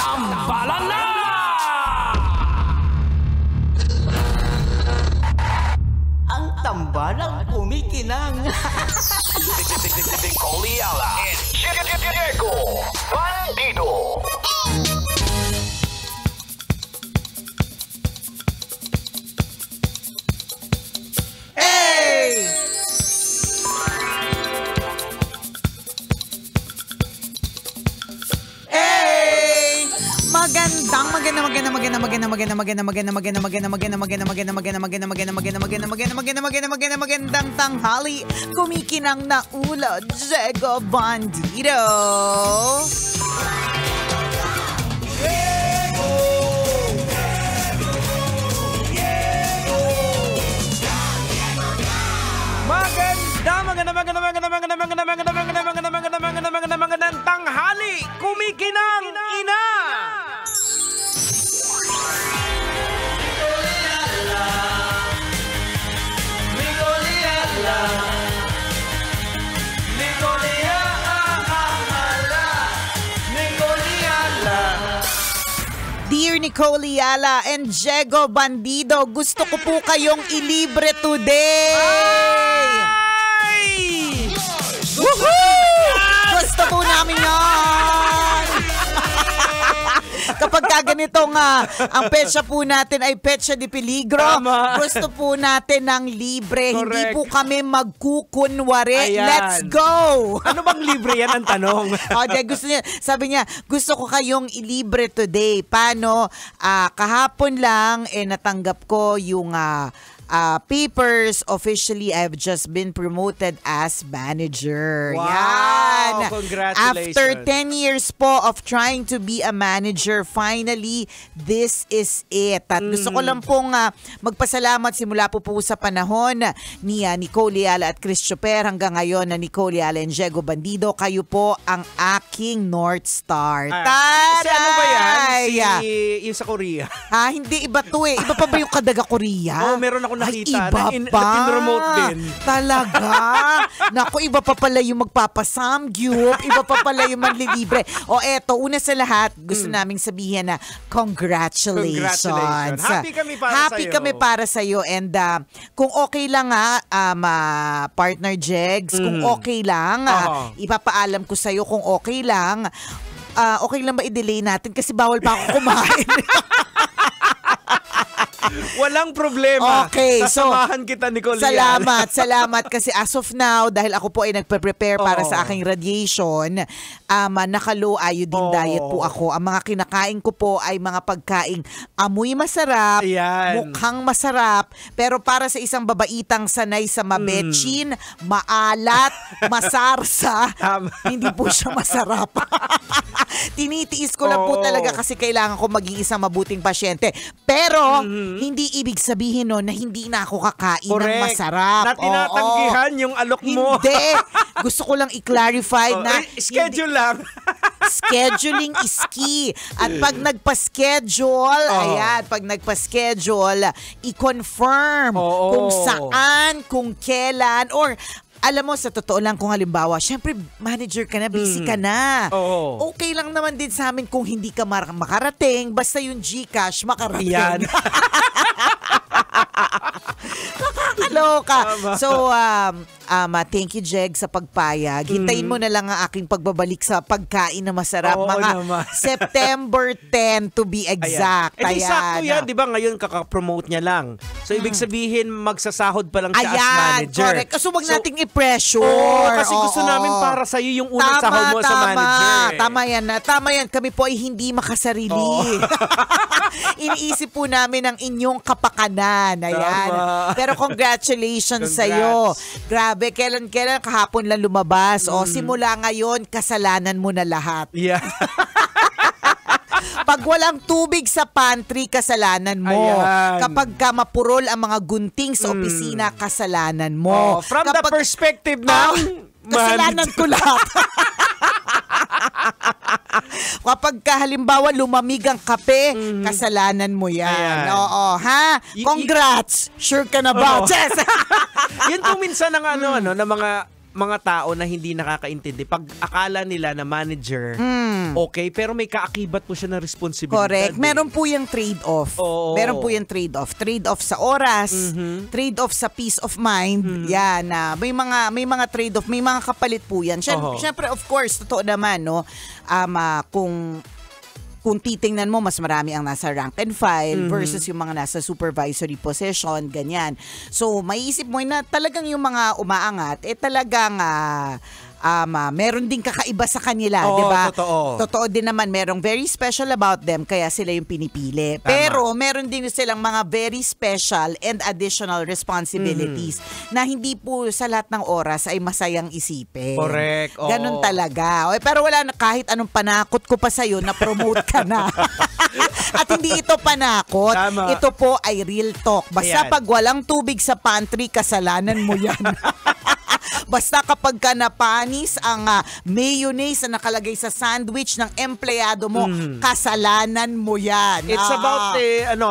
Tambalan na! Ang tambalang kumikinang. Nicole Ayala and Diego Bandido. Hey! Hey! Magandang tanghali. Kumikinang na ulo, Diego Bandido. Magandang tanghali. Kumikinang ina. Dear Nicole Ayala and Diego Bandido, gusto ko po kayong ilibre today. Woohoo! Gusto po namin yan. Kapag ganitong ang petsa po natin ay petsa de peligro, gusto po natin ng libre. Correct. Hindi po kami magkukunwari. Ayan. Let's go! Ano bang libre yan ang tanong? Gusto niya, sabi niya, gusto ko kayong ilibre today. Paano? Kahapon lang, natanggap ko yung papers. Officially, I've just been promoted as manager. Wow! Yan. Congratulations. After 10 years po of trying to be a manager, finally, this is it. At gusto ko lang pong magpasalamat simula po sa panahon ni Nicole Ayala at Chris Choper hanggang ngayon na Nicole Ayala and Diego Bandido. Kayo po ang aking North Star. Si ano ba yan? Taray! Yung sa Korea. Hindi iba to eh. Iba pa ba yung Kadaga Korea? Meron ako nakita. Ay, iba pa. Na-remote din. Talaga? Naku, iba pa pala yung magpapasamgyup. Iba pa pala yung manlilibre. Eto, una sa lahat, gusto naming sabihin na congratulations. Happy kami para Happy sa'yo. kami para sa'yo. And kung okay lang partner Jegs, kung okay lang, ipapaalam ko sa'yo kung okay lang. Okay lang ba i-delay natin? Kasi bawal pa ako kumain. Walang problema. Okay, sasamahan kita, Nicole Ayala. Salamat kasi as of now, dahil ako po ay nagpe-prepare para sa aking radiation, naka-low iodine diet po ako. Ang mga kinakain ko po ay mga pagkaing amoy masarap, mukhang masarap, pero para sa isang babaitang sanay sa mabetchin, maalat, masarsa, hindi po siya masarap. Tinitiis ko lang po talaga kasi kailangan ko maging isang mabuting pasyente. Pero, hindi ibig sabihin na hindi na ako kakain ng masarap. Na tinatanggihan yung alok mo. Hindi. Gusto ko lang i-clarify na schedule lang. Scheduling is key. At pag nagpa-schedule, pag nagpa-schedule, i-confirm kung saan, kung kailan, or alam mo, sa totoo lang, kung halimbawa, syempre, manager ka na, busy ka na. Okay lang naman din sa amin kung hindi ka makarating, basta yung GCash, makarating. Yan. Nakakaloka. So, thank you, Jeg, sa pagpayag. Hintayin mo na lang ang aking pagbabalik sa pagkain na masarap. September 10 to be exact. Ayan. Sakto yan, di ba? Ngayon, kakapromote niya lang. So, ibig sabihin, magsasahod pa lang siya as manager. Correct. So, wag nating i-pressure. Kasi gusto namin para sa'yo yung unang sahod mo sa manager. Tama yan. Kami po ay hindi makasarili. Iniisip po namin ang inyong kapakanan. Ayan. Pero congratulations sa'yo. Grabe, kailan kahapon lang lumabas. Simula ngayon, kasalanan mo na lahat. Yeah. Pag walang tubig sa pantry, kasalanan mo. Ayan. Kapag mapurol ang mga gunting sa opisina, kasalanan mo. From the perspective ng kasalanan ko lahat. Kapag halimbawa lumamig ang kape, kasalanan mo yan. Ayan. Oo, ha? Congrats! Sure ka na ba? Yun po minsan ng ng mga mga tao na hindi nakakaintindi. Pag akala nila na manager, okay, pero may kaakibat po siya ng responsibilidad. Correct. Meron po yung trade-off. Oo. Meron po yung trade-off. Trade-off sa oras, trade-off sa peace of mind. Yan na may mga trade-off, may mga kapalit po yan. Syempre, of course, totoo naman, no? Kung titingnan mo, mas marami ang nasa rank and file versus yung mga nasa supervisory position, ganyan. So, maiisip mo na talagang yung mga umaangat, talagang meron din kakaiba sa kanila, di ba? Totoo din naman, merong very special about them, kaya sila yung pinipili. Tama. Pero meron din silang mga very special and additional responsibilities na hindi po sa lahat ng oras ay masayang isipin. Correct. Oo. Ganun talaga. Pero wala na, kahit anong panakot ko pa sa'yo, na-promote ka na. At hindi ito panakot. Tama. Ito po ay real talk. Basta Ayan. pag walang tubig sa pantry, kasalanan mo yan. Basta kapag ka napanis ang mayonnaise na nakalagay sa sandwich ng empleyado mo, kasalanan mo yan. It's about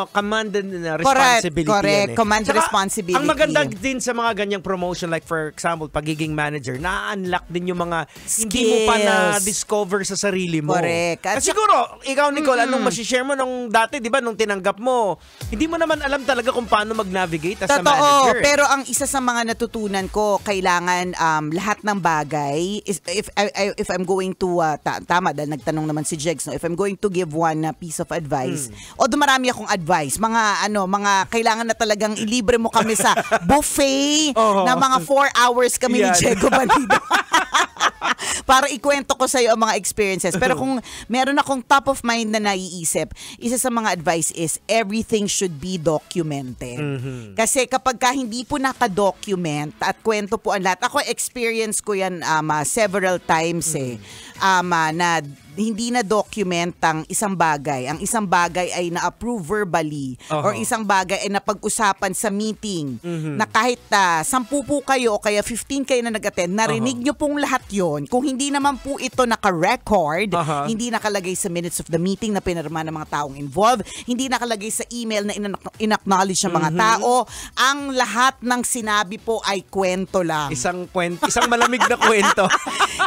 command and responsibility. Correct. Yan, Command Tsaka, responsibility. Ang maganda din sa mga ganyang promotion, like for example, pagiging manager, na-unlock din yung mga hindi mo pa na-discover sa sarili mo. Correct. At siguro, ikaw Nicole, anong masishare mo nung dati, di ba, nung tinanggap mo, hindi mo naman alam talaga kung paano mag-navigate as a manager. Pero ang isa sa mga natutunan ko, kailangan lahat ng bagay, if I'm going to, tama, dahil nagtanong naman si Jegs, no? If I'm going to give one piece of advice, marami akong advice, mga kailangan na talagang ilibre mo kami sa buffet na mga 4 hours kami ni Diego Bandido. Para ikwento ko sa'yo ang mga experiences. Pero kung meron akong top of mind na naiisip, isa sa mga advice is everything should be documented. Kasi kapag hindi po naka-document at kwento po ang lahat, ako experience ko yan several times na hindi na document ang isang bagay. Ang isang bagay ay na-approve verbally or isang bagay ay napag-usapan sa meeting na kahit 10 po kayo o kaya 15 kayo na nag-attend, narinig nyo pong lahat yon. Kung hindi naman po ito naka-record, hindi nakalagay sa minutes of the meeting na pinirma ng mga taong involved, hindi nakalagay sa email na in-acknowledge ng mga tao, ang lahat ng sinabi po ay kwento lang. Isang malamig na kwento.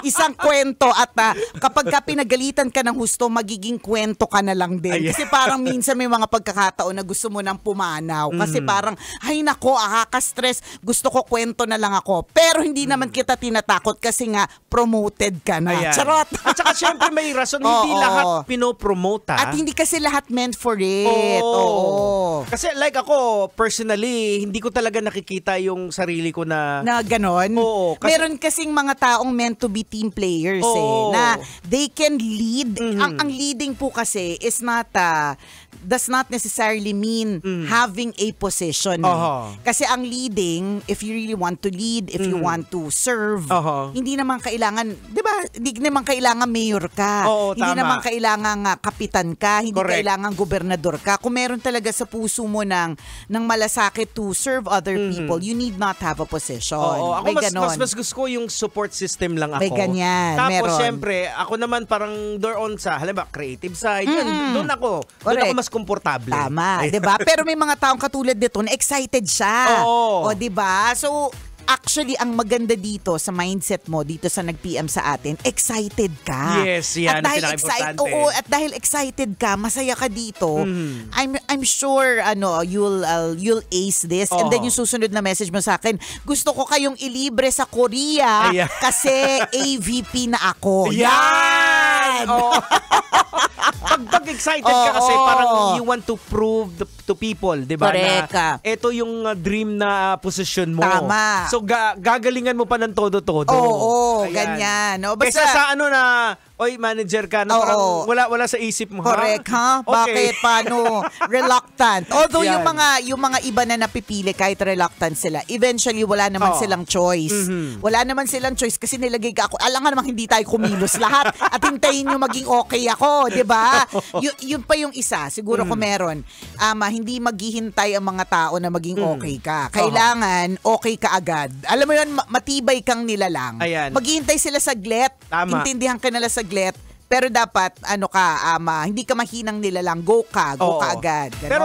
Isang kwento at kapag ka pinagalitan ka ng husto, magiging kwento ka na lang din. Kasi parang minsan may mga pagkakataon na gusto mo nang pumanaw. Kasi parang, ay nako, stress, gusto ko kwento na lang ako. Pero hindi naman kita tinatakot kasi nga promoted ka na. Ayan. Charot! At saka syempre may rason, hindi lahat pinopromote. At hindi kasi lahat meant for it. Oo. Kasi like ako, personally, hindi ko talaga nakikita yung sarili ko na ganon. Oo. Meron kasing mga taong meant to be team players na they can lead. Ang leading po kasi is does not necessarily mean having a position. Kasi ang leading, if you really want to lead, if you want to serve, hindi naman kailangan, di ba, hindi naman kailangan mayor ka. Hindi naman kailangan kapitan ka, hindi kailangan gobernador ka. Kung meron talaga sa puso mo ng malasakit to serve other people, you need not have a position. Ako mas gusto ko yung support system lang ako. May ganyan. Tapos meron. syempre, ako naman parang doon sa, halimbawa, creative side, doon ako mas komportable. Tama, 'di ba? Pero may mga taong katulad nito na excited siya. O 'di ba? So actually, ang maganda dito sa mindset mo, dito sa nag-PM sa atin, excited ka. Yes, yan ang pinaka-importante. At dahil excited ka, masaya ka dito, I'm sure you'll ace this. And then yung susunod na message mo sa akin, gusto ko kayong ilibre sa Korea kasi AVP na ako. Yan! Pag excited ka kasi, parang you want to prove to people, di ba? Correct. Na ito yung dream na position mo. Tama. So, gagalingan mo pa ng todo-todo. Oo, Ayan. ganyan. No? Basta, kesa sa oy, manager ka, na parang wala sa isip mo. Correct, ha? Okay. Bakit? Paano? Reluctant. Although yung mga iba na napipili, kahit reluctant sila, eventually wala naman silang choice. Wala naman silang choice kasi nilagay ka ako. Alam nga namang hindi tayo kumilos lahat at hintayin nyo maging okay ako, di ba? Yun pa yung isa. Siguro kung meron, hindi maghihintay ang mga tao na maging okay ka. Kailangan okay ka agad. Alam mo yun, matibay kang nilalang. Ayan. Maghihintay sila saglit. Tama. Intindihan ka nila saglit, Pero dapat, hindi ka mahinang nilalang. Go ka agad. Ganon. Pero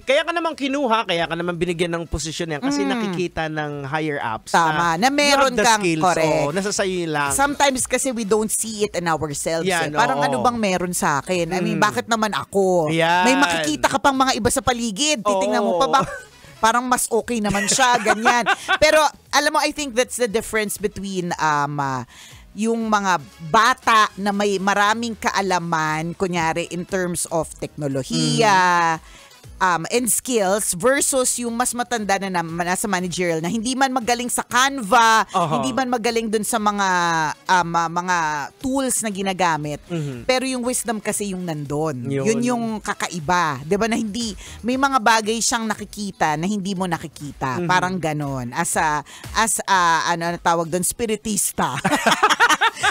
kaya ka naman kinuha, kaya ka naman binigyan ng posisyon yan kasi nakikita ng higher ups. Tama, na meron kang skills, correct. Nasa sayo lang. Sometimes kasi we don't see it in ourselves. Yan, Parang ano bang meron sa akin? I mean, bakit naman ako? Yan. May makikita ka pang mga iba sa paligid. Titingnan mo pa ba? Parang mas okay naman siya, ganyan. Pero alam mo, I think that's the difference between yung mga bata na may maraming kaalaman, kunyari in terms of teknolohiya, and skills versus yung mas matanda na nasa managerial na hindi man magaling sa Canva, hindi man magaling dun sa mga tools na ginagamit. Pero yung wisdom kasi yung nandun. Yun yung kakaiba. 'Di ba na hindi may mga bagay siyang nakikita na hindi mo nakikita. Parang ganon. As ano tawag doon, spiritista.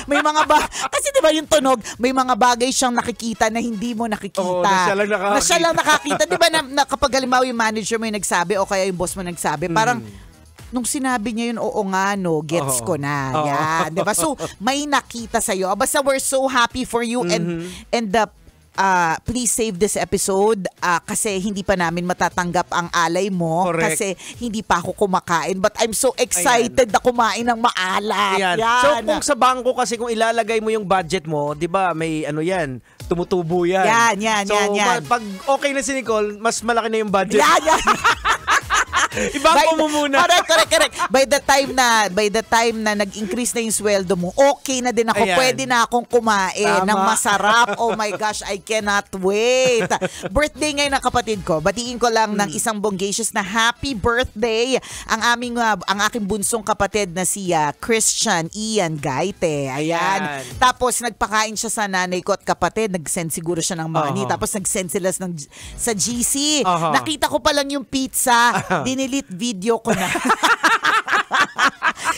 May mga kasi 'di ba yung tunog, may mga bagay siyang nakikita na hindi mo nakikita. Na siya lang nakakita. 'Di ba na kapag halimbawa yung manager mo yung nagsabi o kaya yung boss mo nagsabi, parang nung sinabi niya yun, oo nga no, gets ko na. Yan, 'di ba? So may nakita sa iyo. Basta we're so happy for you and please save this episode kasi hindi pa namin matatanggap ang alay mo. Correct. Kasi hindi pa ako kumakain, but I'm so excited na kumain ng maalat. Yan. So kung sa bangko kasi kung ilalagay mo yung budget mo, 'di ba may yan, tumutubo yan. Yan. Pag okay na si Nicole, mas malaki na yung budget. Yan. Ibangko mo muna. Correct. By the time na nag-increase na yung sweldo mo, okay na din ako. Ayan. Pwede na akong kumain ng masarap. Oh my gosh, I cannot wait. Birthday ngayon ng kapatid ko. Batiin ko lang ng isang bonggacious na happy birthday ang aking bunsong kapatid na si Christian Ian Gaite. Ayan. Tapos nagpakain siya sa nanay ko at kapatid. Nag-send siguro siya ng money. Tapos nag-send sila sa GC. Nakita ko pa lang yung pizza. Dinilit video ko na.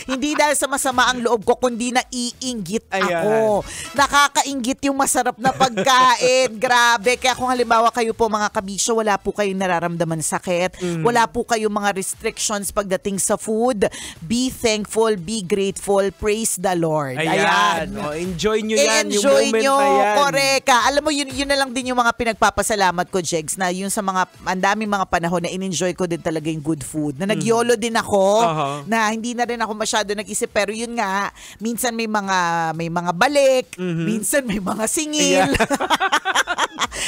Hindi dahil sa masama ang loob ko, kundi naiinggit ako. Nakakainggit yung masarap na pagkain. Grabe. Kaya kung halimbawa kayo po mga kabisyo, wala po kayong nararamdaman sakit, wala po kayong mga restrictions pagdating sa food, be thankful, be grateful, praise the Lord. Ayan. Enjoy nyo yan. Enjoy yung moment nyo. na yan. Correct. Alam mo, yun na lang din yung mga pinagpapasalamat ko, Jegs, na yung sa mga, ang daming mga panahon na in-enjoy ko din talaga yung good food. Na nag-YOLO din ako, na hindi na rin ako masyado nag-isip, pero yun nga, minsan may mga balik, minsan may mga singil.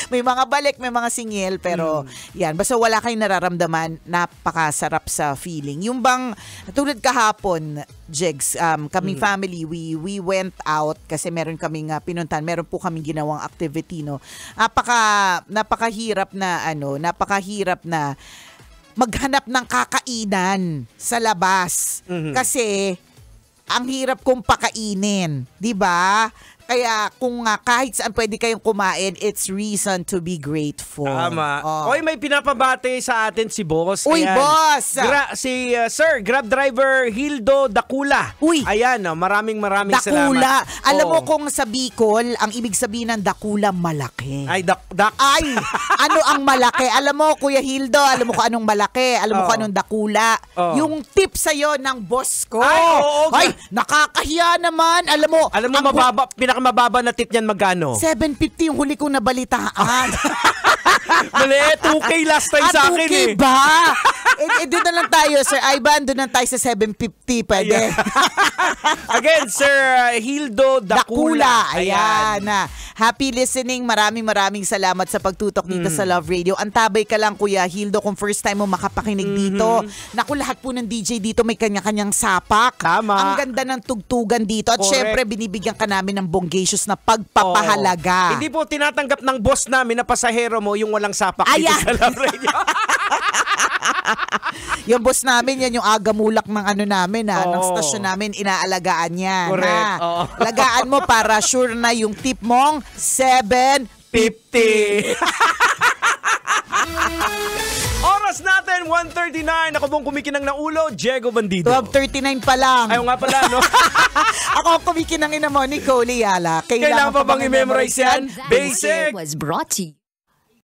May mga balik, may mga singil, pero yan, basta wala kayong nararamdaman, napakasarap sa feeling. Yung bang, tulad kahapon, Jegs, kaming family, we went out kasi meron kaming pinuntan, meron po kaming ginawang activity, no. Napakahirap na maghanap ng kakainan sa labas. Kasi ang hirap kong pakainin, 'di ba? Kaya kung kahit saan pwede kayong kumain, it's reason to be grateful. Tama. Oy, may pinapabate sa atin si Boss. Uy, Ayan. Boss! Sir, Grab driver Hildo Dakula. Uy! Ayan, maraming Dakula. salamat. Alam mo kung sa Bicol, ang ibig sabihin ng Dakula, malaki. Ay, Ay, ano ang malaki? Alam mo, Kuya Hildo, alam mo kung anong malaki? Alam mo kung anong Dakula? Yung tip sa'yo ng boss ko. Ay, nakakahiya naman. Alam mo, pinakamababa na tip niyan magkano? 750 yung huli kong nabalitaan. Mali, 2K last time sa akin 2K ba? Doon na lang tayo, Sir Ivan. Doon na tayo sa 750. Pwede. Again, Sir Hildo Dakula. Ayan. Happy listening. Maraming salamat sa pagtutok dito sa Love Radio. Antabay ka lang, Kuya Hildo, kung first time mo makapakinig dito. Naku, lahat po ng DJ dito may kanya-kanyang sapak. Tama. Ang ganda ng tugtugan dito. At syempre, binibigyan ka namin ng bonggacious na pagpapahalaga. Hindi po tinatanggap ng boss namin na pasahero mo yung walang sapak dito sa Love Radio. Yung boss namin, yan yung agamulak ng namin, ng stasyon namin, inaalagaan yan. Correct. Lagaan mo para sure na yung tip mong 750. Oras natin, 1:39. Ako pong kumikinang na ulo, Diego Bandido. 12:39 pa lang. Ayaw nga pala, no? Ako ang kumikinang ina mo, Nicole Yala. Kailangan pa bang i-memorize yan? Basic! Was brought to you